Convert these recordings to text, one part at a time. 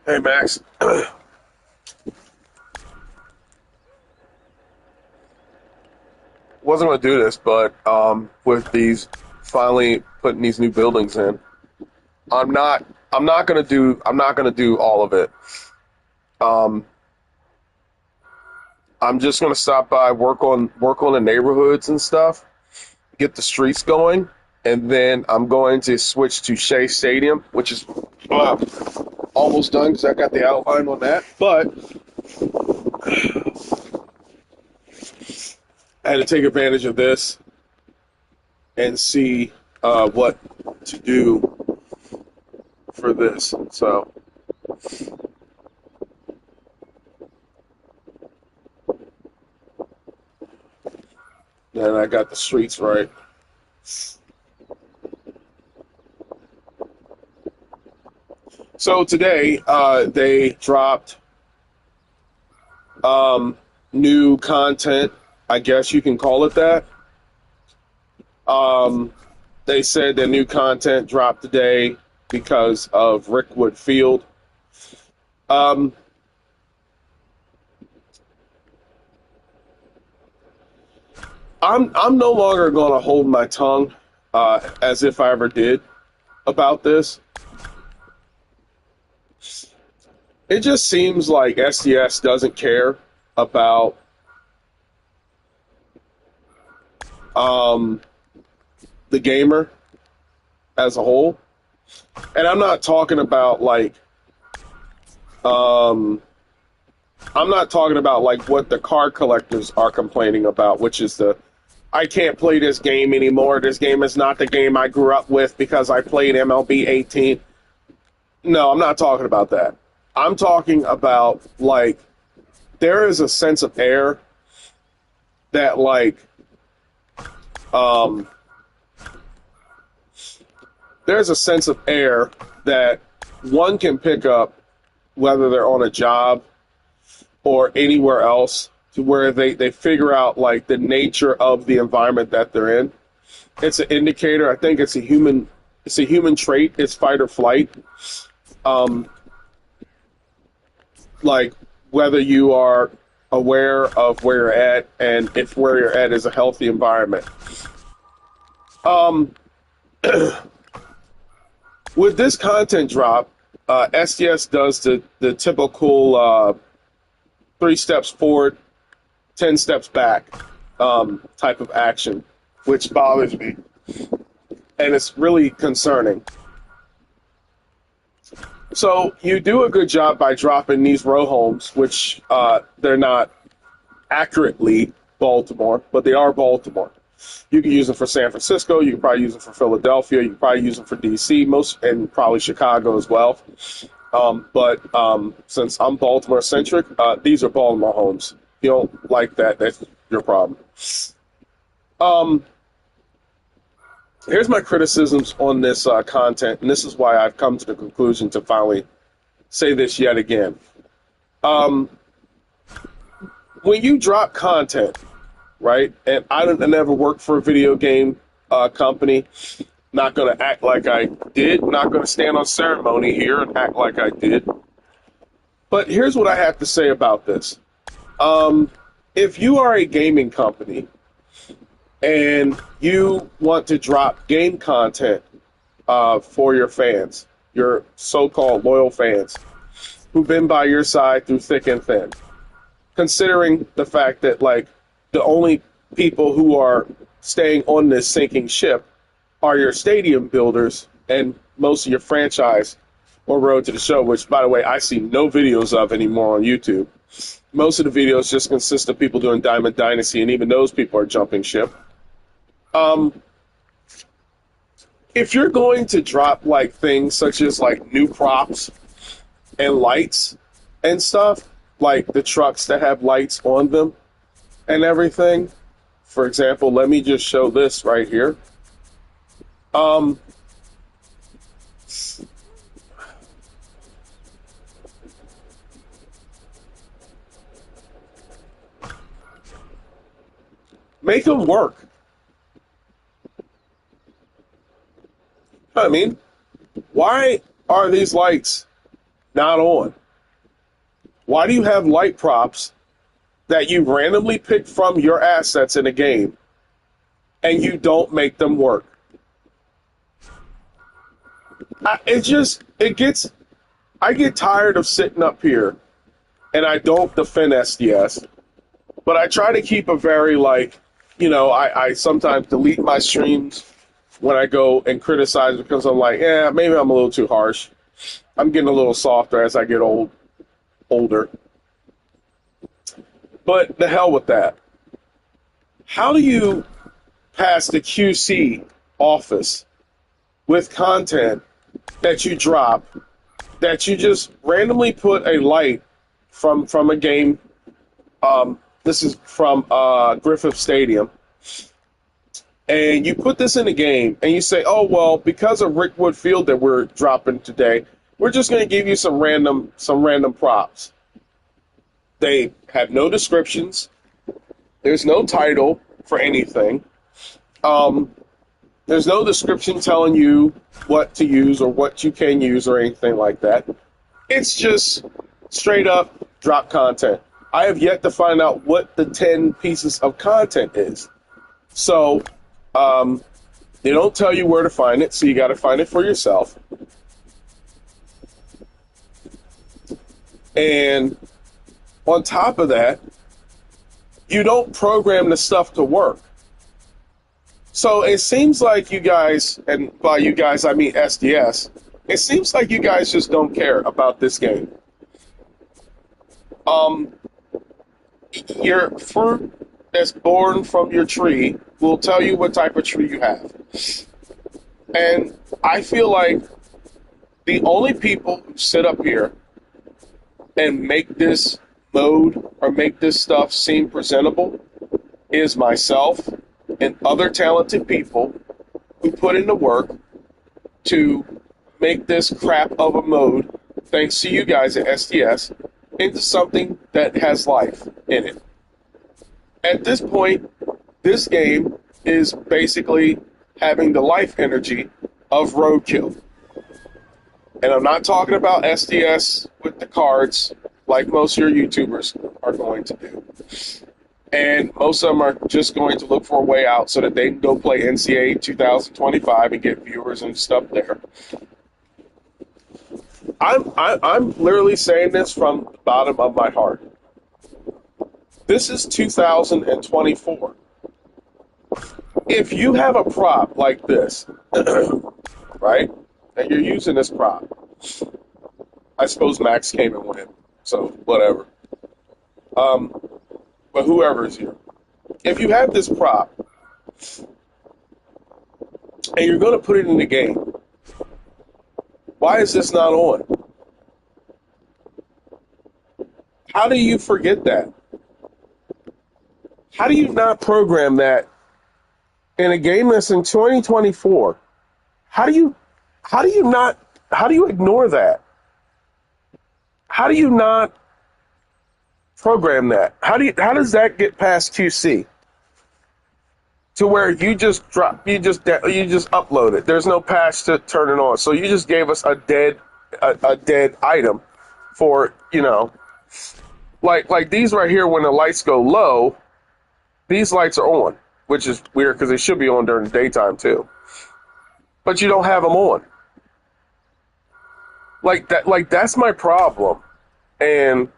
Hey Max, wasn't going to do this, but with these finally putting these new buildings in, I'm not I'm not going to do all of it. Um, I'm just going to stop by, work on the neighborhoods and stuff, get the streets going, and then I'm going to switch to Shea Stadium, which is uh, almost done because I got the outline on that. But I had to take advantage of this and see what to do for this. So, and I got the streets right. So today, they dropped new content. I guess you can call it that. Um, they said the new content dropped today because of Rickwood Field. Um, I'm no longer going to hold my tongue as if I ever did about this. It just seems like SDS doesn't care about um, the gamer as a whole, and I'm not talking about um, I'm not talking about like what the card collectors are complaining about, which is the I can't play this game anymore. This game is not the game I grew up with because I played MLB 18. No, I'm not talking about that. I'm talking about like there is a sense of air that um there's a sense of air that one can pick up whether they're on a job or anywhere else to where they figure out like the nature of the environment that they're in. It's an indicator. I think it's a human trait. It's fight or flight. Um, like whether you are aware of where you're at and if where you're at is a healthy environment. Um, with this content drop, SDS does the typical three steps forward, 10 steps back type of action, which bothers me. And it's really concerning. So you do a good job by dropping these row homes, which they're not accurately Baltimore, but they are Baltimore. You can use them for San Francisco. You can probably use them for Philadelphia. You can probably use them for DC, most and probably Chicago as well. But since I'm Baltimore centric, these are Baltimore homes. If you don't like that, that's your problem. Um, Here's my criticisms on this content, and this is why I've come to the conclusion to finally say this yet again. Um, when you drop content, right, and I never worked for a video game company, not going to act like I did, not going to stand on ceremony here and act like I did. But here's what I have to say about this. If you are a gaming company and you want to drop game content for your fans, your so-called loyal fans, who've been by your side through thick and thin, considering the fact that like the only people who are staying on this sinking ship are your stadium builders and most of your franchise or road to the show, which by the way I see no videos of anymore on YouTube. Most of the videos just consist of people doing Diamond Dynasty, and even those people are jumping ship. Um, if you're going to drop like things such as like new props and lights and stuff, like the trucks that have lights on them and everything, for example, let me just show this right here. Um, make them work. I mean, why are these lights not on? Why do you have light props that you randomly pick from your assets in a game and you don't make them work? I get tired of sitting up here and I don't defend SDS, but I try to keep a very I sometimes delete my streams when I go and criticize because I'm like, maybe I'm a little too harsh. I'm getting a little softer as I get older. But the hell with that. How do you pass the QC office with content that you drop, that you just randomly put a light from a game? This is from Griffith Stadium. And you put this in a game and you say, oh, well, because of Rickwood Field that we're dropping today, we're just going to give you some random props. They have no descriptions. There's no title for anything. There's no description telling you what to use or what you can use or anything like that. It's just straight up drop content. I have yet to find out what the 10 pieces of content is. So they don't tell you where to find it, so you got to find it for yourself. And on top of that, you don't program the stuff to work. So it seems like you guys, and by you guys I mean SDS, it seems like you guys just don't care about this game. Your fruit that's born from your tree will tell you what type of tree you have. And I feel like the only people who sit up here and make this mode or make this stuff seem presentable is myself and other talented people who put in the work to make this crap of a mode, thanks to you guys at SDS, into something that has life in it. At this point, this game is basically having the life energy of roadkill. And I'm not talking about SDS with the cards like most of your YouTubers are going to do. And most of them are just going to look for a way out so that they can go play NCAA 2025 and get viewers and stuff there. I'm literally saying this from the bottom of my heart. This is 2024. If you have a prop like this, right, and you're using this prop, I suppose Max came and went, so whatever. But whoever is here, if you have this prop and you're going to put it in the game, why is this not on? How do you forget that? How do you not program that in a game that's in 2024? How do you ignore that? How do you not program that? How does that get past QC? To where you just upload it. There's no patch to turn it on. So you just gave us a dead item for, like these right here. When the lights go low, these lights are on, which is weird because they should be on during the daytime too. But you don't have them on. Like that's my problem. And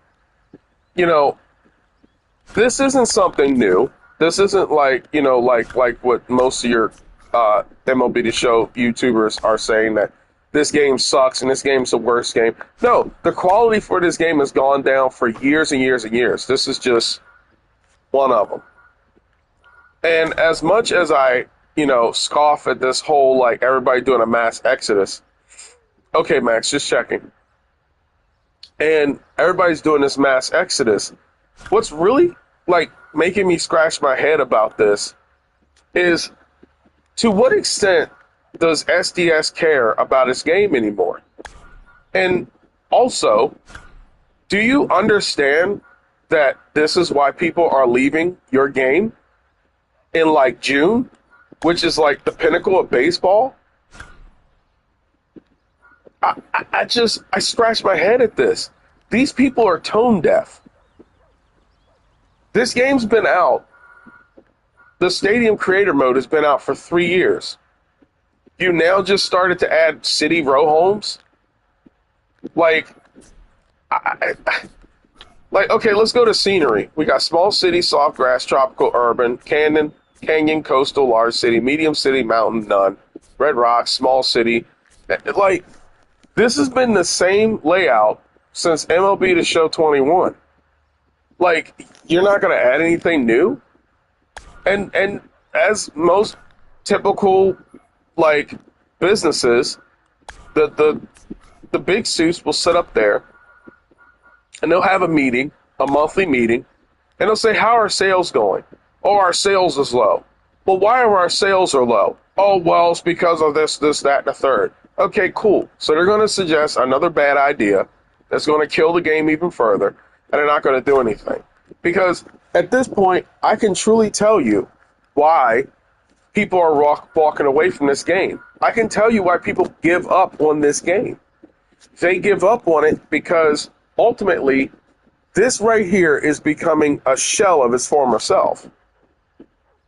this isn't something new. This isn't like what most of your MLB The Show YouTubers are saying, that this game sucks and this game's the worst game. No, the quality for this game has gone down for years and years and years. This is just one of them. And as much as I, scoff at this whole, everybody doing a mass exodus. Okay, Max, just checking. And everybody's doing this mass exodus. What's really, making me scratch my head about this is, to what extent does SDS care about its game anymore? And also, do you understand that this is why people are leaving your game in June, which is the pinnacle of baseball? I scratch my head at this. These people are tone deaf. This game's been out. The Stadium Creator Mode has been out for 3 years. You now just started to add city row homes? Like, okay, let's go to scenery. We got small city, soft grass, tropical, urban, canyon, coastal, large city, medium city, mountain, none, red rocks, small city. Like, this has been the same layout since MLB The Show 21. Like, you're not going to add anything new? And as most typical, like, businesses, the big suits will sit up there and they'll have a meeting, a monthly meeting, and they'll say, how are sales going? Oh, our sales is low. Well, why are our sales are low? Oh, well, it's because of this, that, and the third. Okay, cool. So they're going to suggest another bad idea that's going to kill the game even further, and they're not going to do anything. Because at this point, I can truly tell you why people are walking away from this game. I can tell you why people give up on this game. They give up on it because ultimately, this right here is becoming a shell of its former self.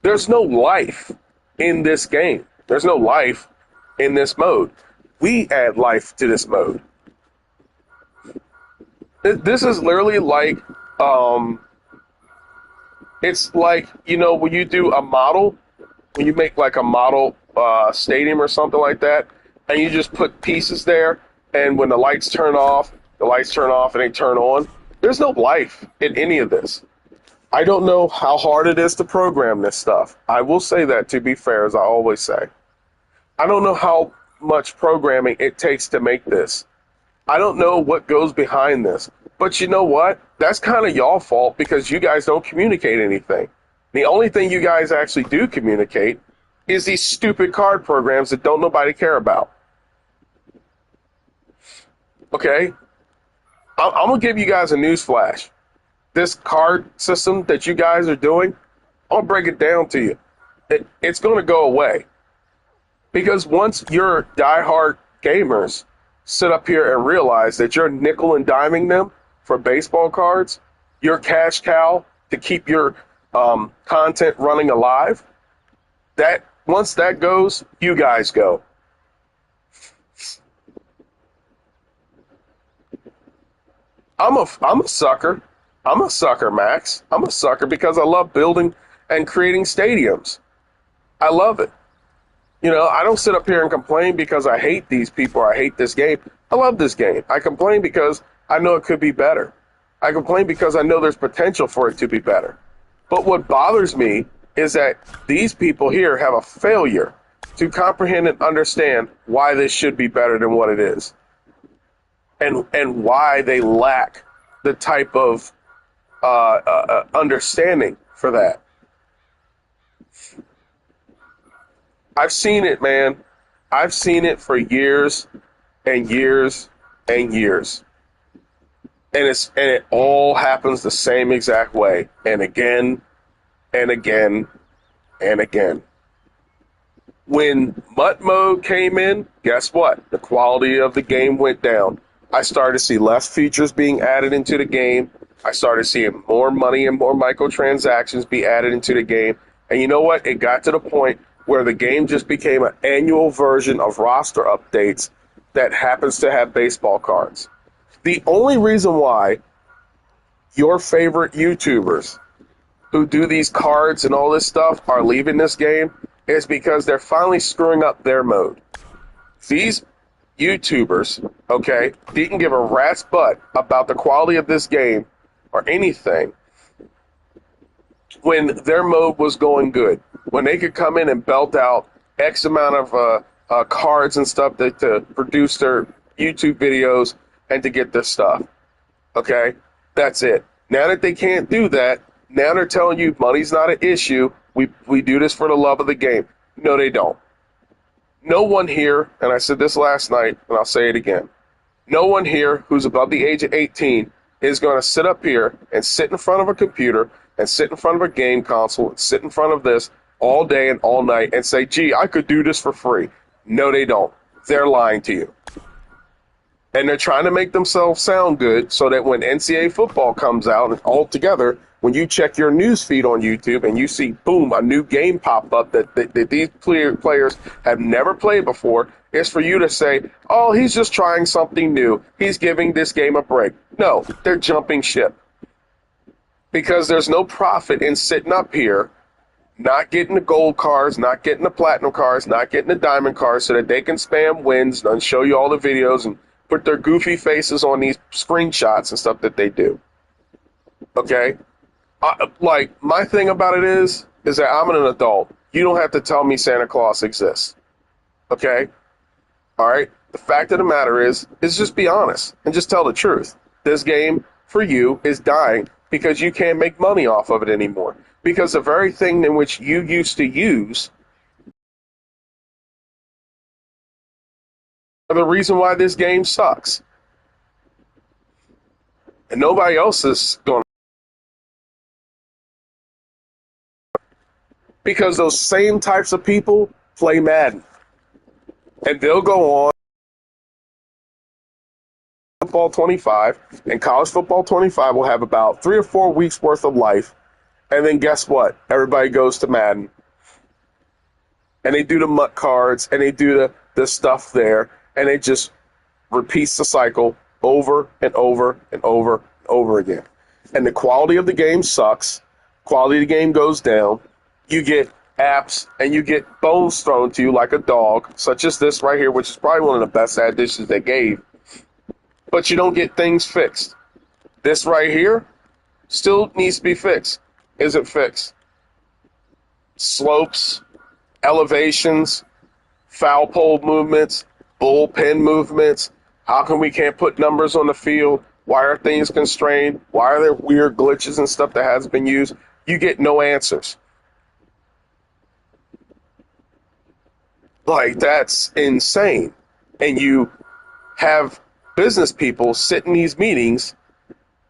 There's no life in this game. There's no life in this mode. We add life to this mode. This is literally like, it's like, you know, when you do a model, when you make like a model stadium or something like that, and you just put pieces there, and when the lights turn off and they turn on. There's no life in any of this. I don't know how hard it is to program this stuff. I will say that, to be fair, as I always say. I don't know how much programming it takes to make this. I don't know what goes behind this. But you know what? That's kind of y'all fault because you guys don't communicate anything. The only thing you guys actually do communicate is these stupid card programs that don't nobody care about. Okay? I'm going to give you guys a news flash. This card system that you guys are doing, I'll break it down to you. It's going to go away. Because once your diehard gamers sit up here and realize that you're nickel and diming them for baseball cards, your cash cow to keep your content running alive, that once that goes, you guys go. I'm a sucker. I'm a sucker, Max. I'm a sucker because I love building and creating stadiums. I love it. You know, I don't sit up here and complain because I hate these people or I hate this game. I love this game. I complain because I know it could be better. I complain because I know there's potential for it to be better. But what bothers me is that these people here have a failure to comprehend and understand why this should be better than what it is. And why they lack the type of understanding for that. I've seen it, man. I've seen it for years and years and years. And it all happens the same exact way. And again and again and again. When MUT mode came in, guess what? The quality of the game went down. I started to see less features being added into the game. I started seeing more money and more microtransactions be added into the game. And you know what? It got to the point where the game just became an annual version of roster updates that happens to have baseball cards. The only reason why your favorite YouTubers who do these cards and all this stuff are leaving this game is because they're finally screwing up their mode. These YouTubers, okay, didn't give a rat's butt about the quality of this game or anything when their mode was going good. When they could come in and belt out X amount of cards and stuff to produce their YouTube videos and to get this stuff. Okay? That's it. Now that they can't do that, now they're telling you money's not an issue. We do this for the love of the game. No, they don't. No one here, and I said this last night, and I'll say it again, no one here who's above the age of 18 is going to sit up here and sit in front of a computer and sit in front of a game console and sit in front of this all day and all night and say, gee, I could do this for free. No, they don't. They're lying to you. And they're trying to make themselves sound good so that when NCAA football comes out and all together, when you check your news feed on YouTube and you see, boom, a new game pop up that these players have never played before, it's for you to say, oh, he's just trying something new. He's giving this game a break. No, they're jumping ship. Because there's no profit in sitting up here, not getting the gold cards, not getting the platinum cards, not getting the diamond cards so that they can spam wins and show you all the videos and put their goofy faces on these screenshots and stuff that they do. Okay? Like, my thing about it is that I'm an adult. You don't have to tell me Santa Claus exists. Okay? All right? The fact of the matter is just be honest and just tell the truth. This game, for you, is dying because you can't make money off of it anymore. Because the very thing in which you used to use are the reason why this game sucks. And nobody else is going to. Because those same types of people play Madden. And they'll go on football 25, and college football 25 will have about 3 or 4 weeks worth of life. And then guess what? Everybody goes to Madden. And they do the MUT cards, and they do the stuff there, and it just repeats the cycle over and over and over and over again. And the quality of the game sucks. Quality of the game goes down. You get apps, and you get bones thrown to you like a dog, such as this right here, which is probably one of the best additions they gave. But you don't get things fixed. This right here still needs to be fixed. Isn't fixed. Slopes, elevations, foul pole movements, bullpen movements. How come we can't put numbers on the field? Why are things constrained? Why are there weird glitches and stuff that hasn't been used? You get no answers. Like, that's insane. And you have business people sit in these meetings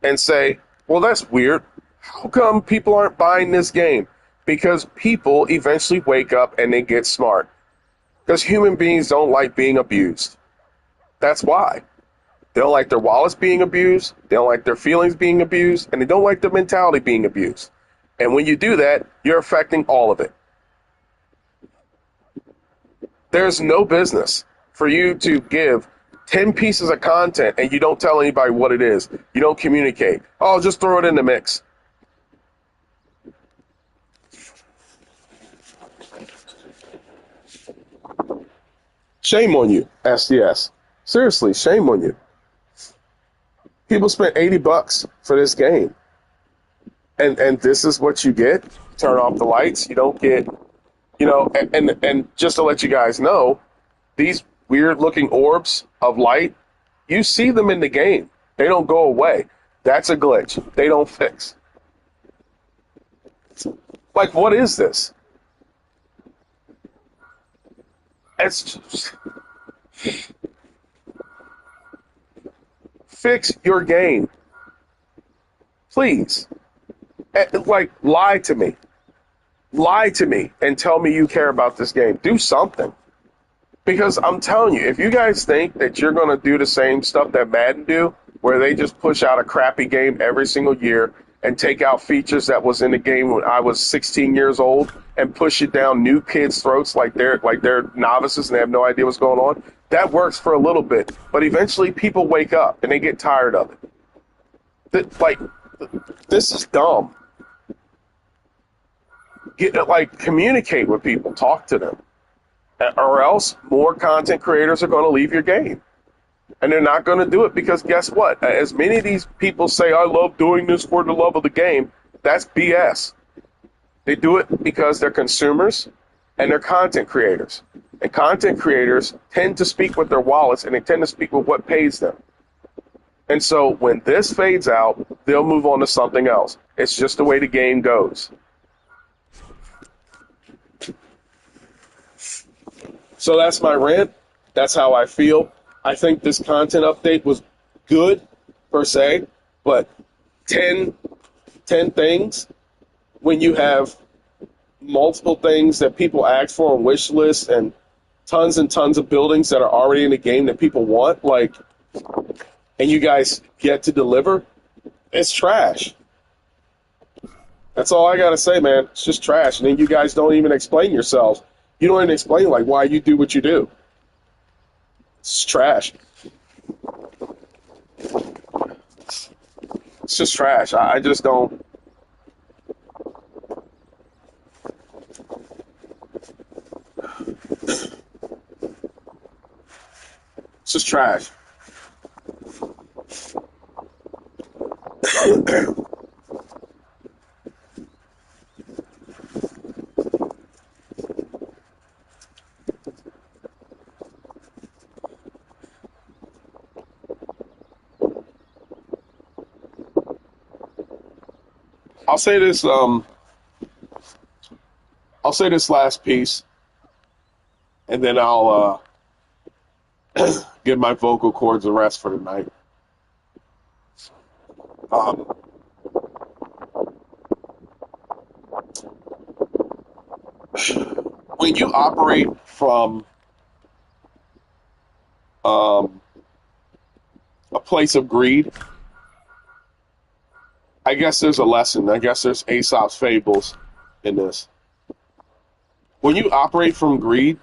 and say, well, that's weird. How come people aren't buying this game? Because people eventually wake up and they get smart. Because human beings don't like being abused. That's why. They don't like their wallets being abused, they don't like their feelings being abused, and they don't like their mentality being abused. And when you do that, you're affecting all of it. There's no business for you to give 10 pieces of content and you don't tell anybody what it is. You don't communicate. Oh, just throw it in the mix. Shame on you, SDS. Seriously, shame on you. People spent $80 for this game. And this is what you get. Turn off the lights. You don't get, and just to let you guys know, these weird looking orbs of light, you see them in the game. They don't go away. That's a glitch. They don't fix. Like, what is this? It's just, fix your game. Please. Like, lie to me. Lie to me and tell me you care about this game. Do something. Because I'm telling you, if you guys think that you're going to do the same stuff that Madden do, where they just push out a crappy game every single year and take out features that was in the game when I was 16 years old and push it down new kids' throats like they're novices and they have no idea what's going on, that works for a little bit. But eventually people wake up and they get tired of it. This is dumb. Communicate with people. Talk to them. Or else more content creators are going to leave your game. And they're not going to do it because guess what? As many of these people say, I love doing this for the love of the game, that's BS. They do it because they're consumers and they're content creators. And content creators tend to speak with their wallets and they tend to speak with what pays them. And so when this fades out, they'll move on to something else. It's just the way the game goes. So that's my rant. That's how I feel. I think this content update was good, per se, but 10 things, when you have multiple things that people ask for on wish lists and tons of buildings that are already in the game that people want, like, and you guys get to deliver, it's trash. That's all I got to say, man. It's just trash. And then you guys don't even explain yourselves. You don't even explain, like, why you do what you do. It's trash. It's just trash. I just don't. It's just trash. I'll say this. I'll say this last piece, and then I'll give my vocal cords a rest for the night. When you operate from a place of greed, I guess there's a lesson. I guess there's Aesop's fables in this. When you operate from greed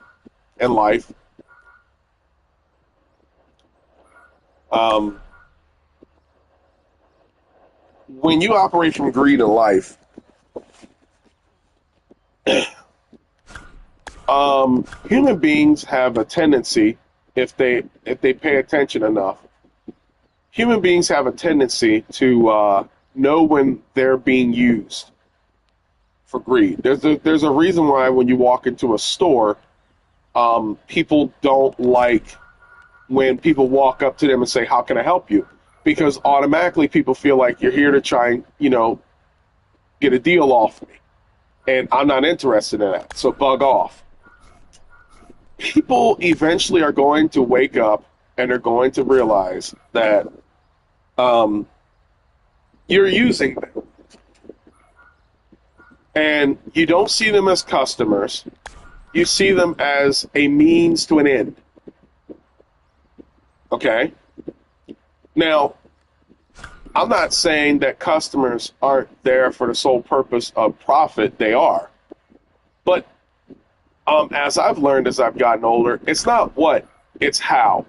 in life, when you operate from greed in life, human beings have a tendency, if they pay attention enough, human beings have a tendency to know when they're being used for greed. There's a reason why when you walk into a store, people don't like when people walk up to them and say, "How can I help you?" Because automatically people feel like you're here to try and, get a deal off me. And I'm not interested in that, so bug off. People eventually are going to wake up and they're going to realize that you're using them. And you don't see them as customers. You see them as a means to an end. Okay? Now, I'm not saying that customers aren't there for the sole purpose of profit. They are. But as I've learned as I've gotten older, it's not what, it's how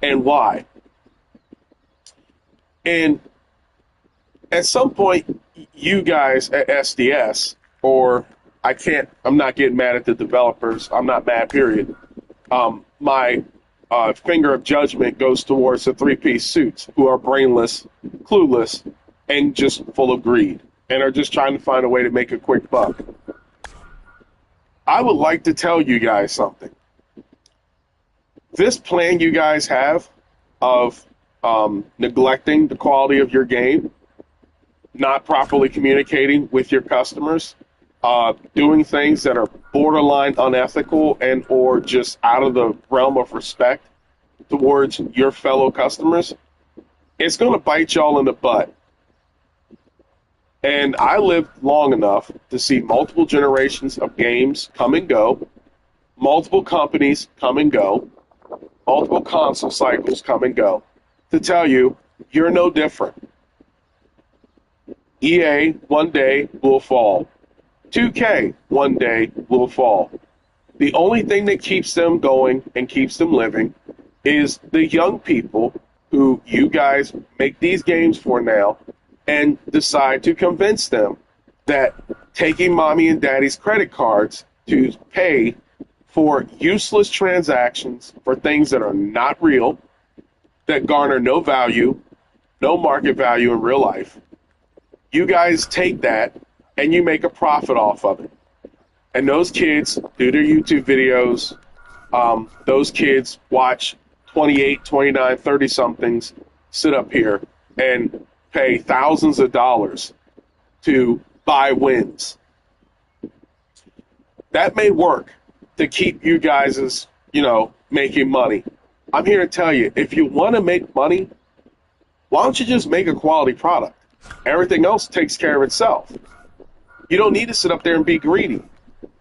and why. And at some point, you guys at SDS, or I'm not getting mad at the developers. I'm not mad, period. My finger of judgment goes towards the three-piece suits who are brainless, clueless, and just full of greed, and are just trying to find a way to make a quick buck. I would like to tell you guys something. This plan you guys have of neglecting the quality of your game, not properly communicating with your customers, doing things that are borderline unethical and or just out of the realm of respect towards your fellow customers, it's going to bite y'all in the butt. And I lived long enough to see multiple generations of games come and go, multiple companies come and go, multiple console cycles come and go, to tell you, you're no different. EA one day will fall. 2K one day will fall. The only thing that keeps them going and keeps them living is the young people who you guys make these games for now and decide to convince them that taking mommy and daddy's credit cards to pay for useless transactions for things that are not real, that garner no value, no market value in real life, you guys take that and you make a profit off of it. And those kids do their YouTube videos. Those kids watch 28, 29, 30-somethings sit up here and pay thousands of dollars to buy wins. That may work to keep you guys, making money. I'm here to tell you, if you want to make money, why don't you just make a quality product? Everything else takes care of itself. You don't need to sit up there and be greedy.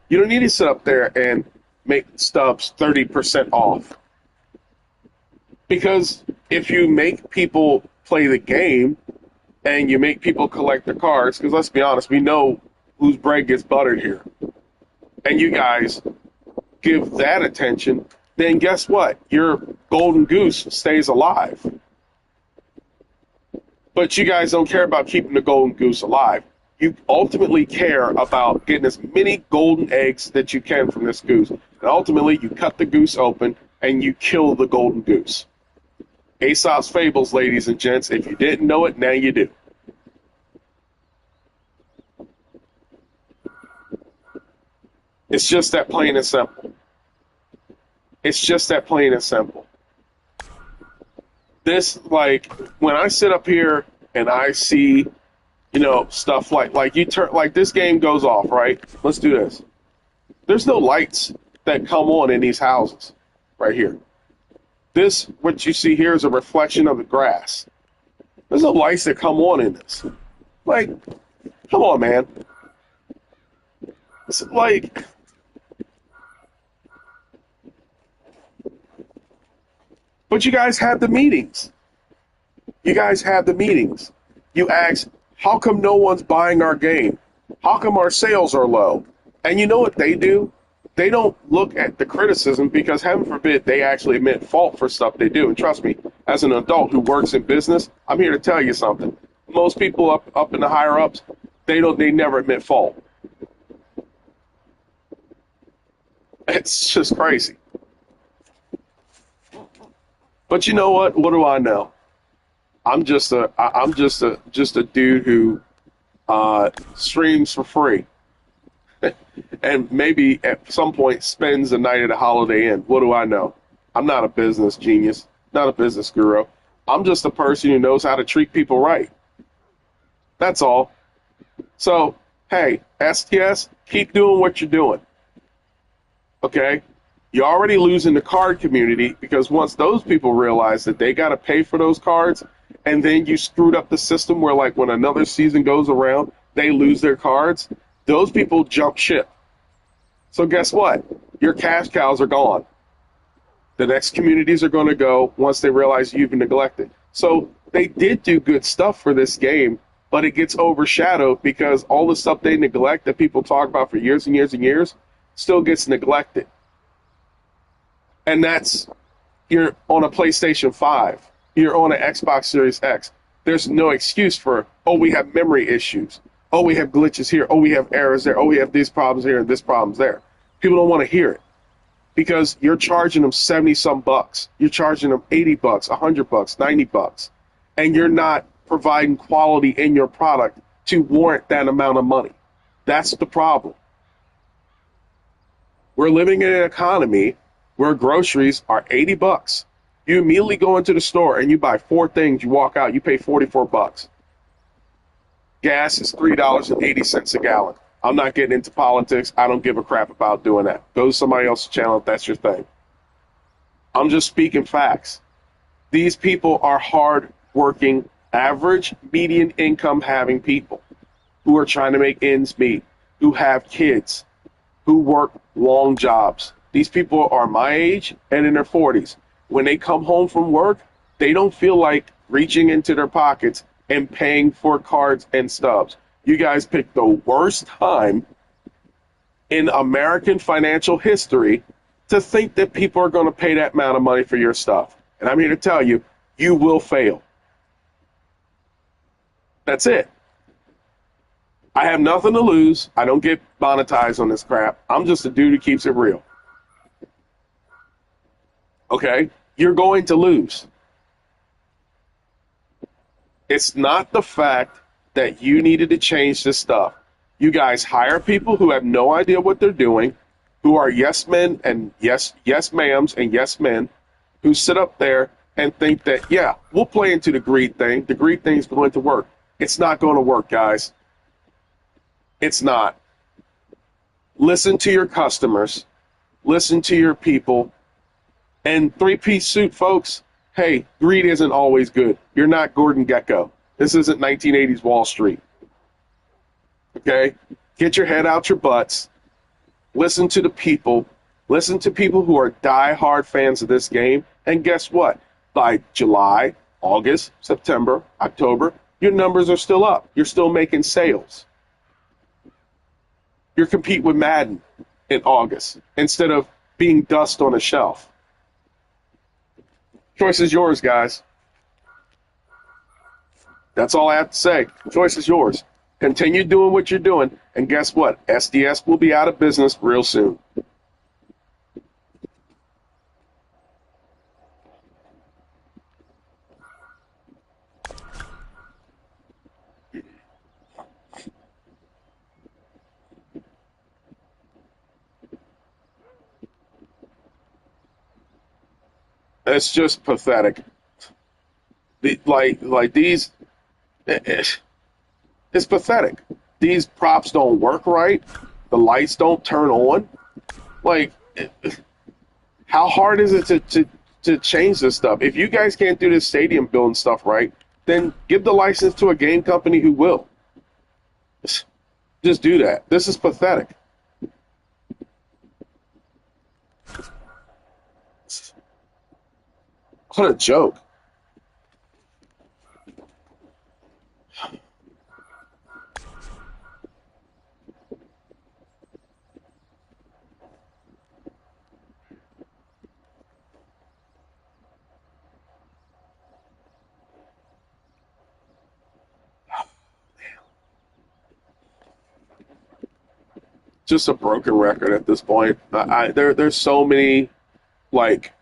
You don't need to sit up there and make stubs 30% off. Because if you make people play the game and you make people collect the cards, because let's be honest, we know whose bread gets buttered here, and you guys give that attention, then guess what? Your golden goose stays alive. But you guys don't care about keeping the golden goose alive. You ultimately care about getting as many golden eggs that you can from this goose. And ultimately, you cut the goose open and you kill the golden goose. Aesop's Fables, ladies and gents. If you didn't know it, now you do. It's just that plain and simple. It's just that plain and simple. This, like, when I sit up here and I see, stuff like you turn, like this game goes off, right? Let's do this. There's no lights that come on in these houses right here. This, what you see here, is a reflection of the grass. There's no lights that come on in this. Like, come on, man. It's like, but you guys have the meetings. You guys have the meetings. You ask, how come no one's buying our game? How come our sales are low? And you know what they do? They don't look at the criticism because, heaven forbid, they actually admit fault for stuff they do. And trust me, as an adult who works in business, I'm here to tell you something. Most people up in the higher ups, they never admit fault. It's just crazy. But you know what? What do I know? I'm just a dude who streams for free. And maybe at some point spends the night at a Holiday Inn. What do I know? I'm not a business genius, not a business guru. I'm just a person who knows how to treat people right. That's all. So, hey, STS, keep doing what you're doing. Okay? You're already losing the card community because once those people realize that they got to pay for those cards, and then you screwed up the system where, like, when another season goes around, they lose their cards, those people jump ship. So guess what? Your cash cows are gone. The next communities are going to go once they realize you've been neglected. So they did do good stuff for this game, but it gets overshadowed because all the stuff they neglect that people talk about for years and years and years still gets neglected. And that's, you're on a PlayStation 5. You're on an Xbox Series X. There's no excuse for, oh, we have memory issues. Oh, we have glitches here. Oh, we have errors there. Oh, we have these problems here and this problem's there. People don't want to hear it because you're charging them $70-some bucks. You're charging them $80, $100, $90, and you're not providing quality in your product to warrant that amount of money. That's the problem. We're living in an economy where groceries are $80. You immediately go into the store and you buy 4 things. You walk out, you pay $44. Gas is $3.80 a gallon. I'm not getting into politics. I don't give a crap about doing that. Go to somebody else's channel if that's your thing. I'm just speaking facts. These people are hard-working, average, median income having people who are trying to make ends meet, who have kids, who work long jobs. These people are my age and in their 40s. When they come home from work, they don't feel like reaching into their pockets and paying for cards and stubs. You guys picked the worst time in American financial history to think that people are going to pay that amount of money for your stuff. And I'm here to tell you, you will fail. That's it. I have nothing to lose. I don't get monetized on this crap. I'm just a dude who keeps it real. Okay? You're going to lose. It's not the fact that you needed to change this stuff. You guys hire people who have no idea what they're doing, who are yes men and yes ma'ams and yes men, who sit up there and think that, yeah, we'll play into the greed thing. The greed thing's going to work. It's not going to work, guys. It's not. Listen to your customers. Listen to your people. And three-piece suit, folks, hey, greed isn't always good. You're not Gordon Gekko. This isn't 1980s Wall Street. Okay? Get your head out your butts. Listen to the people. Listen to people who are die-hard fans of this game. And guess what? by July, August, September, October, your numbers are still up. You're still making sales. You're competing with Madden in August instead of being dust on a shelf. Choice is yours, guys. That's all I have to say. Choice is yours. Continue doing what you're doing, and guess what? SDS will be out of business real soon. It's just pathetic. Like these, it's pathetic. These props don't work right. The lights don't turn on. Like, how hard is it to change this stuff? If you guys can't do this stadium building stuff right, then give the license to a game company who will. Just do that. This is pathetic. What a joke. Just a broken record at this point. There's so many like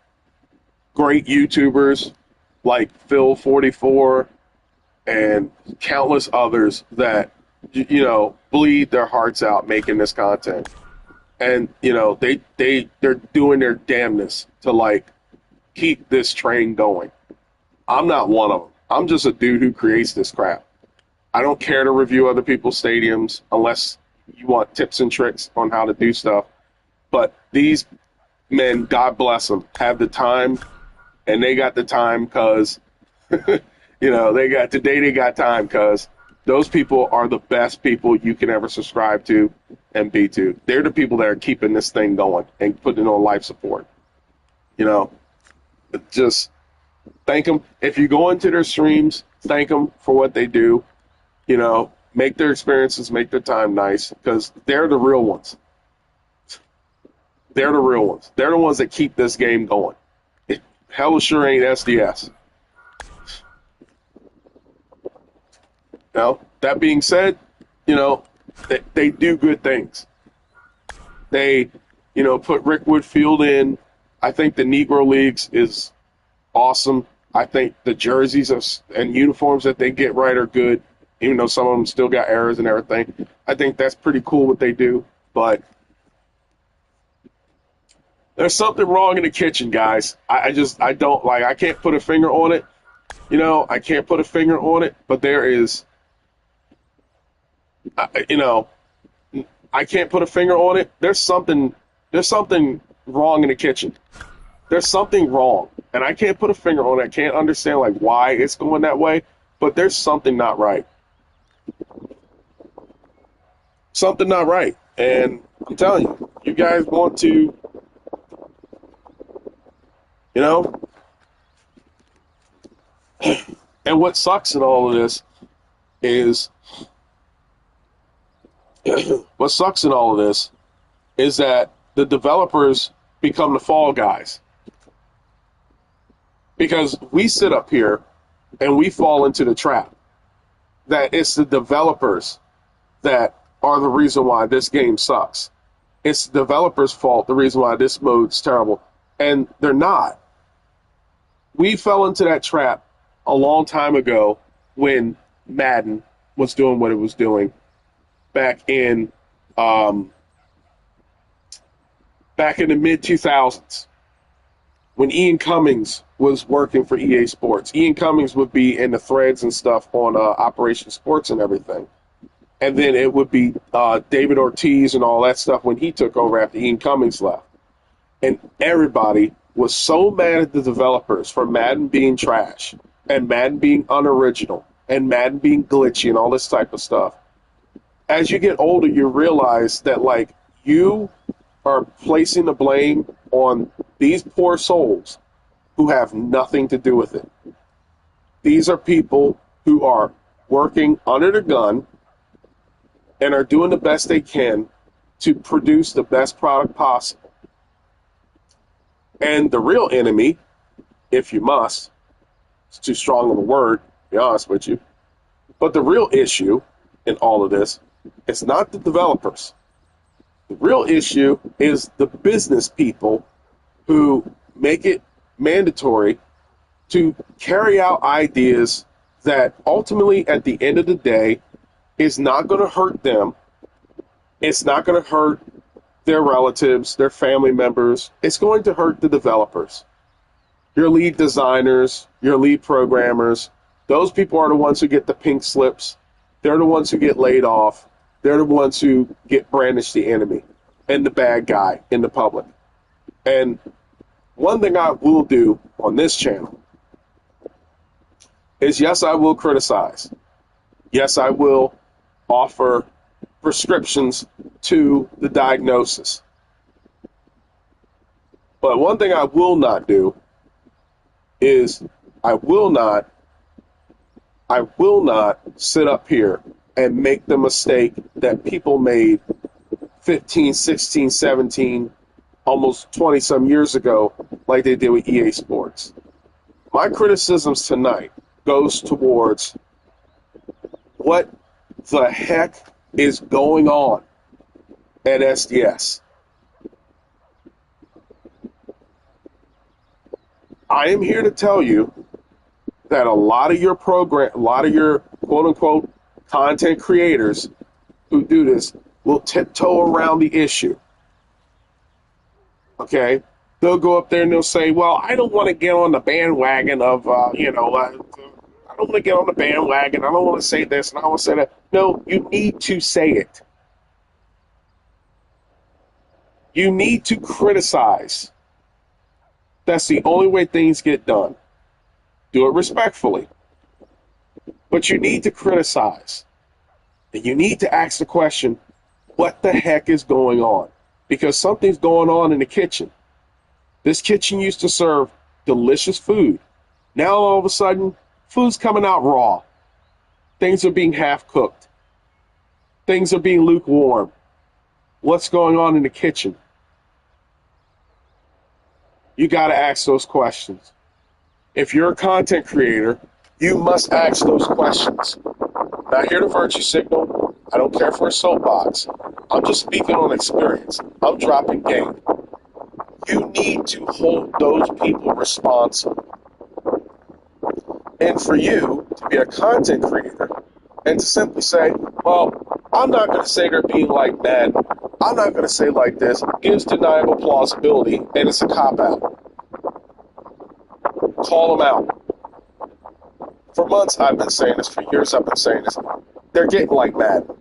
great YouTubers like Phil44 and countless others that bleed their hearts out making this content, and they're doing their damnness to like keep this train going. I'm not one of them. I'm just a dude who creates this crap. I don't care to review other people's stadiums unless you want tips and tricks on how to do stuff. But these men, God bless them, have the time, and they got the time because, they got time because those people are the best people you can ever subscribe to and be to. They're the people that are keeping this thing going and putting it on life support. Just thank them. If you go into their streams, thank them for what they do. Make their experiences, make their time nice, because they're the real ones. They're the real ones. They're the ones that keep this game going. Hell sure ain't SDS. That being said, they do good things. They, put Rick Woodfield in. I think the Negro Leagues is awesome. I think the jerseys and uniforms that they get right are good, even though some of them still got errors and everything. I think that's pretty cool what they do, but there's something wrong in the kitchen, guys. I can't put a finger on it. I can't put a finger on it, but there is, I can't put a finger on it. There's something wrong in the kitchen. There's something wrong, and I can't put a finger on it. I can't understand why it's going that way, but there's something not right. Something not right. And I'm telling you, you guys want to, and what sucks in all of this is, that the developers become the fall guys. Because we sit up here and we fall into the trap that it's the developers that are the reason why this game sucks. It's the developers' fault, the reason why this mode's terrible. And they're not. We fell into that trap a long time ago when Madden was doing what it was doing back in the mid-2000s when Ian Cummings was working for EA Sports. Ian Cummings would be in the threads and stuff on Operation Sports and everything. And then it would be David Ortiz and all that stuff when he took over after Ian Cummings left. And everybody was so mad at the developers for Madden being trash and Madden being unoriginal and Madden being glitchy and all this type of stuff. As you get older, you realize that, you are placing the blame on these poor souls who have nothing to do with it. These are people who are working under the gun and are doing the best they can to produce the best product possible. And the real enemy, if you must, it's too strong of a word, to be honest with you, but the real issue in all of this is not the developers. The real issue is the business people who make it mandatory to carry out ideas that ultimately, at the end of the day, is not going to hurt them. It's not going to hurt their relatives, their family members. It's going to hurt the developers. Your lead designers, your lead programmers, those people are the ones who get the pink slips. They're the ones who get laid off. They're the ones who get brandished the enemy and the bad guy in the public. And one thing I will do on this channel is, yes, I will criticize. Yes, I will offer prescriptions to the diagnosis. But one thing I will not do is I will not sit up here and make the mistake that people made 15, 16, 17, almost 20 some years ago, like they did with EA Sports. My criticisms tonight goes towards what the heck is going on at SDS. I am here to tell you that a lot of your quote unquote content creators who do this will tiptoe around the issue. Okay? They'll go up there and they'll say, well, I don't want to get on the bandwagon of, I don't want to get on the bandwagon. I don't want to say this and I don't want to say that. No, you need to say it. You need to criticize. That's the only way things get done. Do it respectfully. But you need to criticize. And you need to ask the question, what the heck is going on? Because something's going on in the kitchen. This kitchen used to serve delicious food. Now all of a sudden, food's coming out raw. Things are being half cooked. Things are being lukewarm. What's going on in the kitchen? You got to ask those questions. If you're a content creator, you must ask those questions. Not here to virtue signal. I don't care for a soapbox. I'm just speaking on experience. I'm dropping game. You need to hold those people responsible. And for you to be a content creator and to simply say, well, I'm not going to say they're being like Madden. I'm not going to say like this. Gives deniable plausibility, and it's a cop-out. Call them out. For months, I've been saying this. For years, I've been saying this. They're getting like Madden.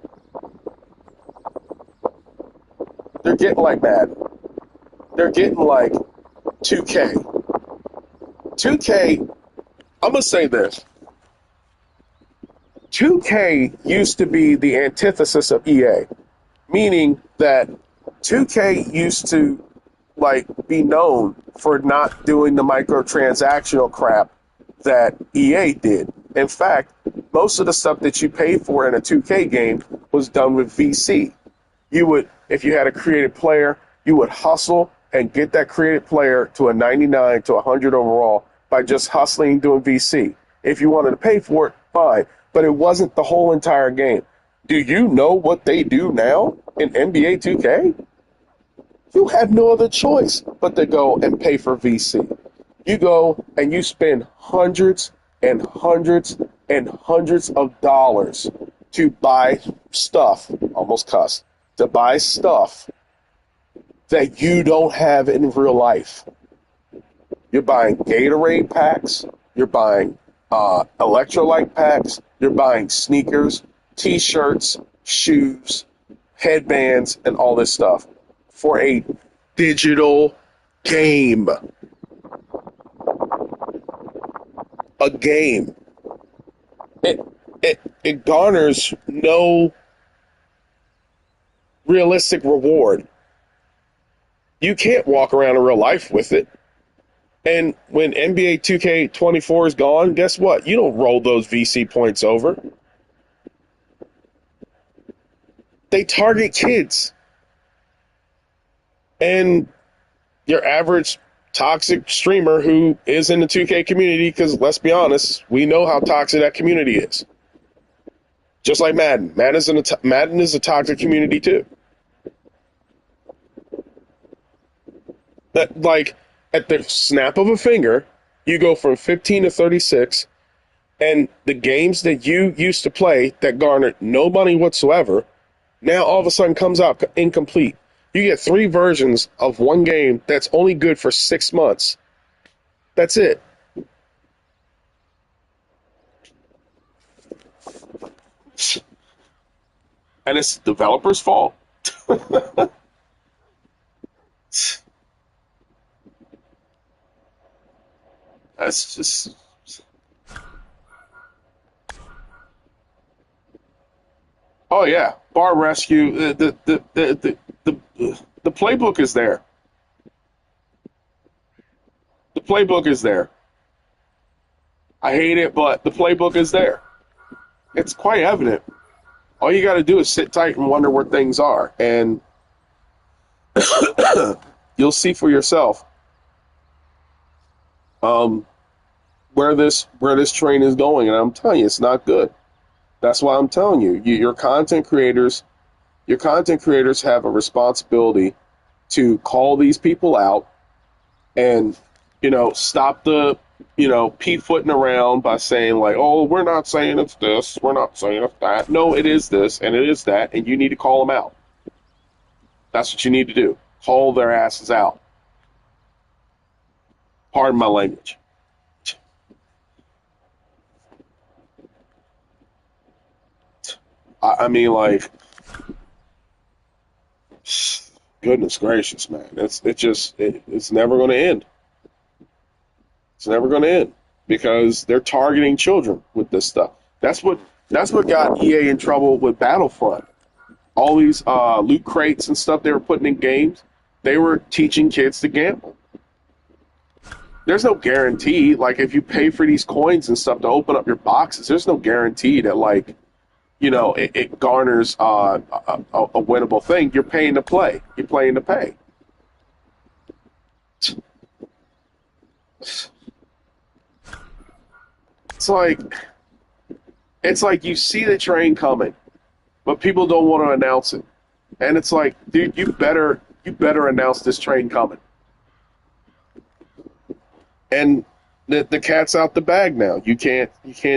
They're getting like Madden. They're getting like 2K. 2K, I'm going to say this. 2K used to be the antithesis of EA, meaning that 2K used to be known for not doing the microtransactional crap that EA did. In fact, most of the stuff that you paid for in a 2K game was done with VC. You would, if you had a created player, you would hustle and get that created player to a 99 to 100 overall by just hustling and doing VC. If you wanted to pay for it, fine. But it wasn't the whole entire game. Do you know what they do now in NBA 2K? You have no other choice but to go and pay for VC. You go and you spend hundreds and hundreds and hundreds of dollars to buy stuff, almost cuss, to buy stuff that you don't have in real life. You're buying Gatorade packs, you're buying electrolyte packs, you're buying sneakers, t-shirts, shoes, headbands, and all this stuff for a digital game. A game. It garners no realistic reward. You can't walk around in real life with it. And when NBA 2K24 is gone, guess what? You don't roll those VC points over. They target kids. And your average toxic streamer who is in the 2K community, because let's be honest, we know how toxic that community is. Just like Madden. Madden is a toxic community too. That, like, at the snap of a finger, you go from 15 to 36, and the games that you used to play that garnered no money whatsoever, now all of a sudden comes out incomplete. You get 3 versions of one game that's only good for 6 months. That's it. And it's the developer's fault. That's just. Oh yeah, bar rescue. The playbook is there. The playbook is there. I hate it, but the playbook is there. It's quite evident. All you got to do is sit tight and wonder where things are, and you'll see for yourself where this train is going. And I'm telling you, it's not good. That's why I'm telling you, your content creators have a responsibility to call these people out and, stop the, pea-footing around by saying like, oh, we're not saying it's this, we're not saying it's that. No, it is this and it is that, and you need to call them out. That's what you need to do. Call their asses out. Pardon my language. I mean, like, goodness gracious, man. It's never going to end. It's never going to end because they're targeting children with this stuff. That's what got EA in trouble with Battlefront. All these loot crates and stuff they were putting in games, they were teaching kids to gamble. There's no guarantee. Like, if you pay for these coins and stuff to open up your boxes, there's no guarantee that, like, it garners a winnable thing. You're paying to play. You're playing to pay. It's like you see the train coming, but people don't want to announce it. And it's like, dude, you better announce this train coming. And the cat's out the bag now. You can't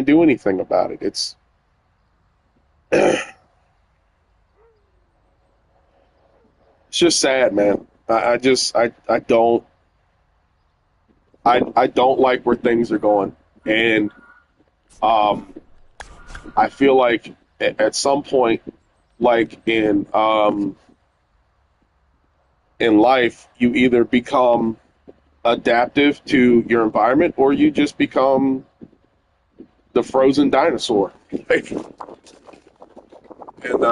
do anything about it. It's it's just sad, man. I don't like where things are going, and I feel like at some point, like in life, you either become adaptive to your environment or you just become the frozen dinosaur. And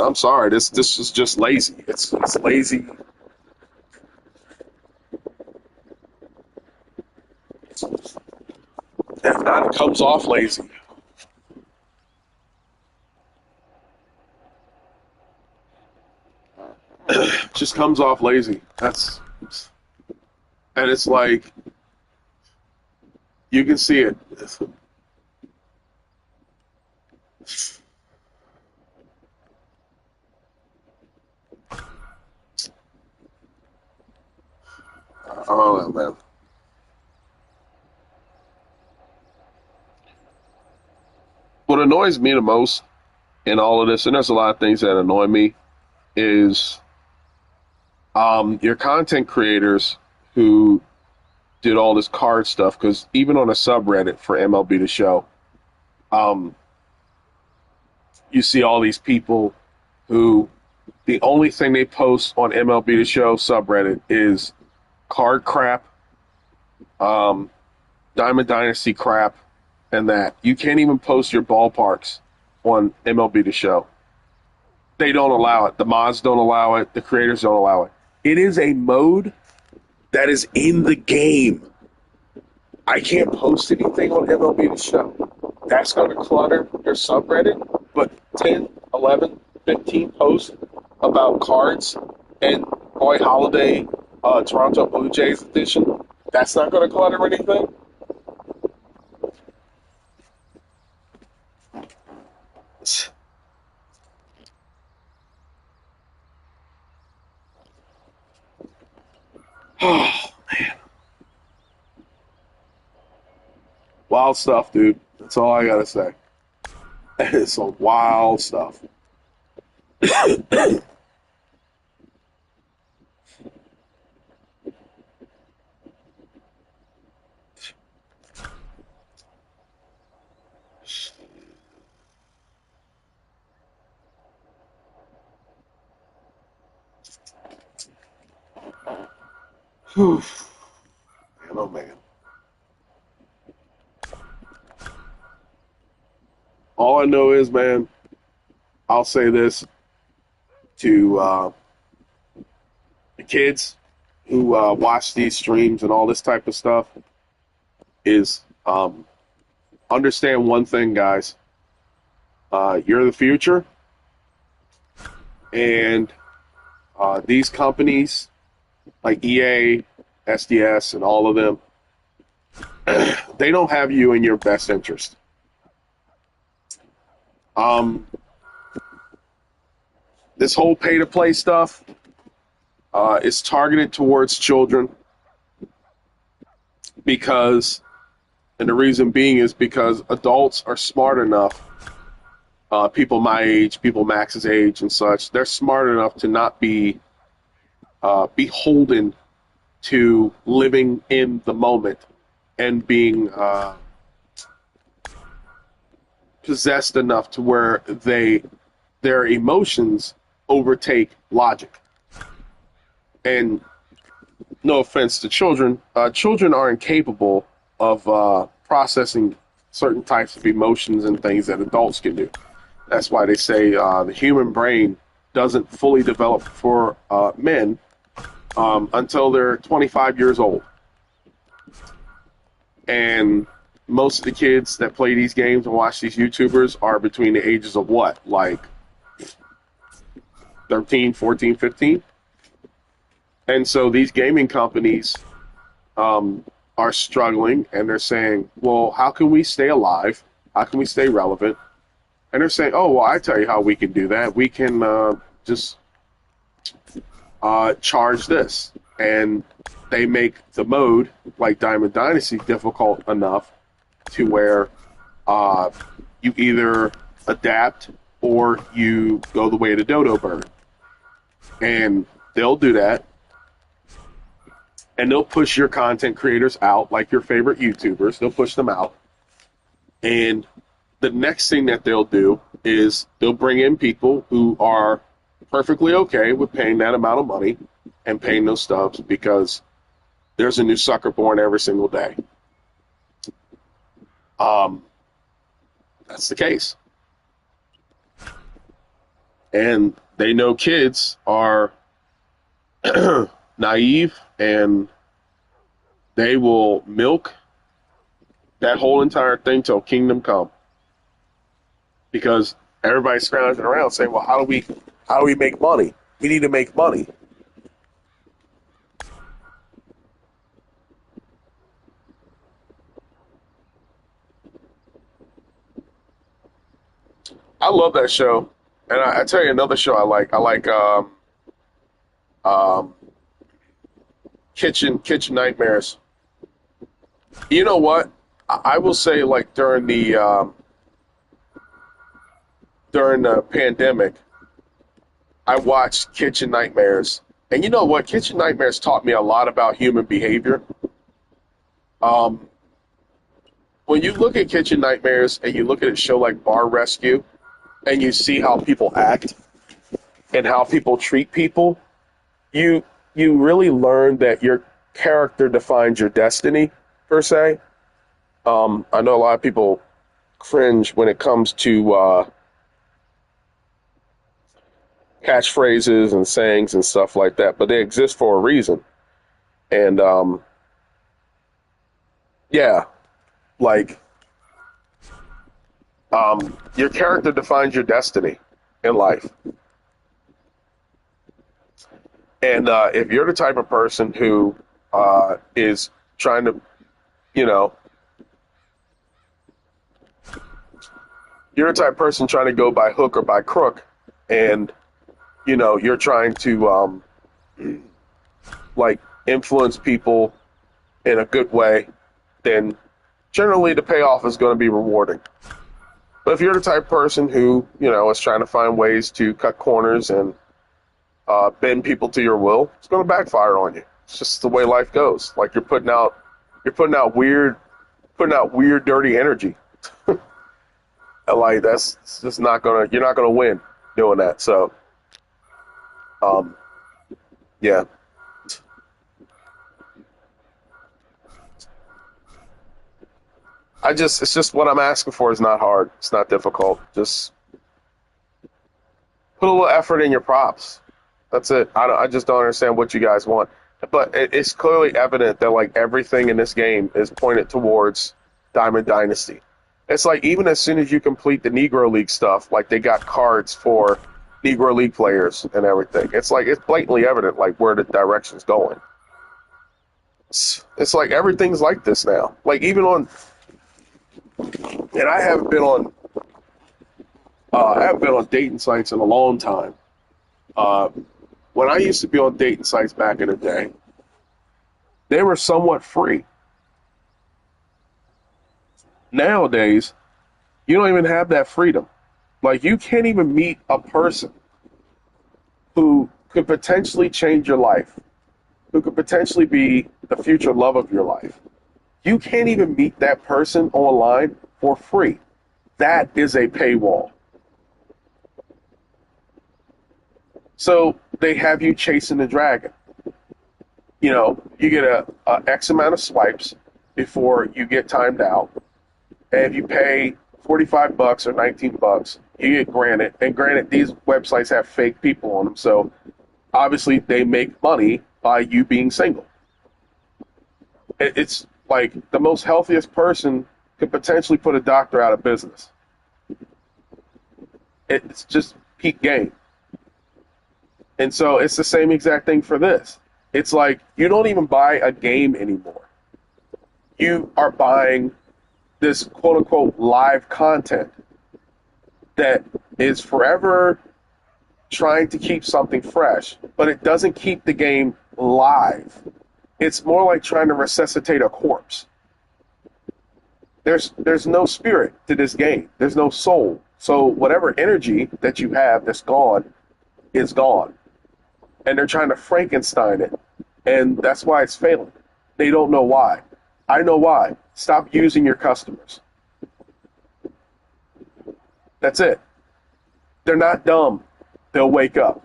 I'm sorry, this is just lazy. It's lazy. If not, it comes off lazy. Just comes off lazy. And it's like you can see it. Oh man. What annoys me the most in all of this, and there's a lot of things that annoy me, is your content creators who did all this card stuff. Because even on a subreddit for MLB The Show, you see all these people who the only thing they post on MLB The Show subreddit is card crap, Diamond Dynasty crap, and that. You can't even post your ballparks on MLB The Show. They don't allow it. The mods don't allow it. The creators don't allow it. It is a mode that is in the game. I can't post anything on MLB The Show. That's going to clutter your subreddit, but 10, 11, 15 posts about cards and Roy Halladay, Toronto Blue Jays edition, that's not going to clutter anything? Oh, man. Wild stuff, dude. That's all I got to say. It's some wild stuff. Man, oh man. All I know is, man, I'll say this to the kids who watch these streams and all this type of stuff is understand one thing, guys. You're the future, and these companies like EA, SDS, and all of them, they don't have you in your best interest. This whole pay-to-play stuff is targeted towards children because, and the reason being is because adults are smart enough, people my age, people Max's age and such, they're smart enough to not be beholden to living in the moment and being possessed enough to where their emotions overtake logic. And no offense to children, children are incapable of processing certain types of emotions and things that adults can do. That's why they say the human brain doesn't fully develop for men until they're 25 years old. And most of the kids that play these games and watch these YouTubers are between the ages of what? Like 13, 14, 15? And so these gaming companies are struggling, and they're saying, well, how can we stay alive? How can we stay relevant? And they're saying, oh, well, I tell you how we can do that. We can just charge this. And they make the mode, like Diamond Dynasty, difficult enough to where you either adapt or you go the way of the dodo bird. And they'll do that. And they'll push your content creators out, like your favorite YouTubers. They'll push them out. And the next thing that they'll do is they'll bring in people who are perfectly okay with paying that amount of money and paying those stubs because there's a new sucker born every single day. That's the case. And they know kids are naive, and they will milk that whole entire thing till kingdom come. Because everybody's scrounging around saying, well, how do we make money? We need to make money. I love that show. And I tell you another show I like. I like Kitchen Nightmares. You know what? I will say, like during the pandemic, I watched Kitchen Nightmares, and you know what? Kitchen Nightmares taught me a lot about human behavior. When you look at Kitchen Nightmares and you look at a show like Bar Rescue, and you see how people act and how people treat people, you really learn that your character defines your destiny, per se. I know a lot of people cringe when it comes to catchphrases and sayings and stuff like that, but they exist for a reason. And yeah, like your character defines your destiny in life. And if you're the type of person who is trying to, you know, you're the type of person trying to go by hook or by crook, and you're trying to like influence people in a good way, then generally the payoff is going to be rewarding. But if you're the type of person who is trying to find ways to cut corners and bend people to your will, it's going to backfire on you. It's just the way life goes. Like you're putting out weird, dirty energy. Like that's just not gonna. You're not gonna win doing that. So, yeah. It's just what I'm asking for is not hard. It's not difficult. Just put a little effort in your props. That's it. I just don't understand what you guys want. But it's clearly evident that like everything in this game is pointed towards Diamond Dynasty. It's like even as soon as you complete the Negro League stuff, like they got cards for Negro League players and everything. It's like it's blatantly evident like where the direction's going. It's like everything's like this now. Like even on, and I haven't been on dating sites in a long time. When I used to be on dating sites back in the day, they were somewhat free. Nowadays, you don't even have that freedom. Like you can't even meet a person who could potentially change your life, who could potentially be the future love of your life. You can't even meet that person online for free. That is a paywall. So they have you chasing the dragon. You get a X amount of swipes before you get timed out. And if you pay $45 or $19, you get granted. And granted, these websites have fake people on them, so obviously they make money by you being single. It's like the most healthiest person could potentially put a doctor out of business. It's just peak game. And so it's the same exact thing for this. It's like you don't even buy a game anymore. You are buying this quote unquote live content that is forever trying to keep something fresh, but it doesn't keep the game live. It's more like trying to resuscitate a corpse. There's no spirit to this game. There's no soul. So whatever energy that you have that's gone is gone. And they're trying to Frankenstein it. And that's why it's failing. They don't know why. I know why. Stop using your customers. That's it. They're not dumb. They'll wake up.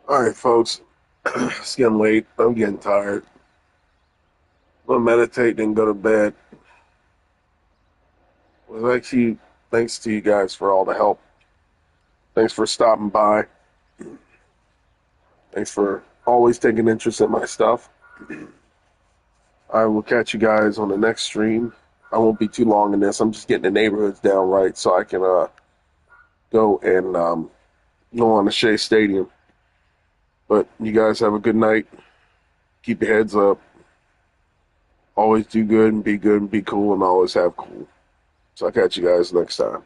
All right, folks. It's getting late. I'm getting tired. I'm gonna meditate and go to bed. Well, actually, thanks to you guys for all the help. Thanks for stopping by. Thanks for always taking interest in my stuff. I will catch you guys on the next stream. I won't be too long in this. I'm just getting the neighborhoods down right so I can go and go on to Shea Stadium. But you guys have a good night. Keep your heads up. Always do good and be cool and always have cool. So I'll catch you guys next time.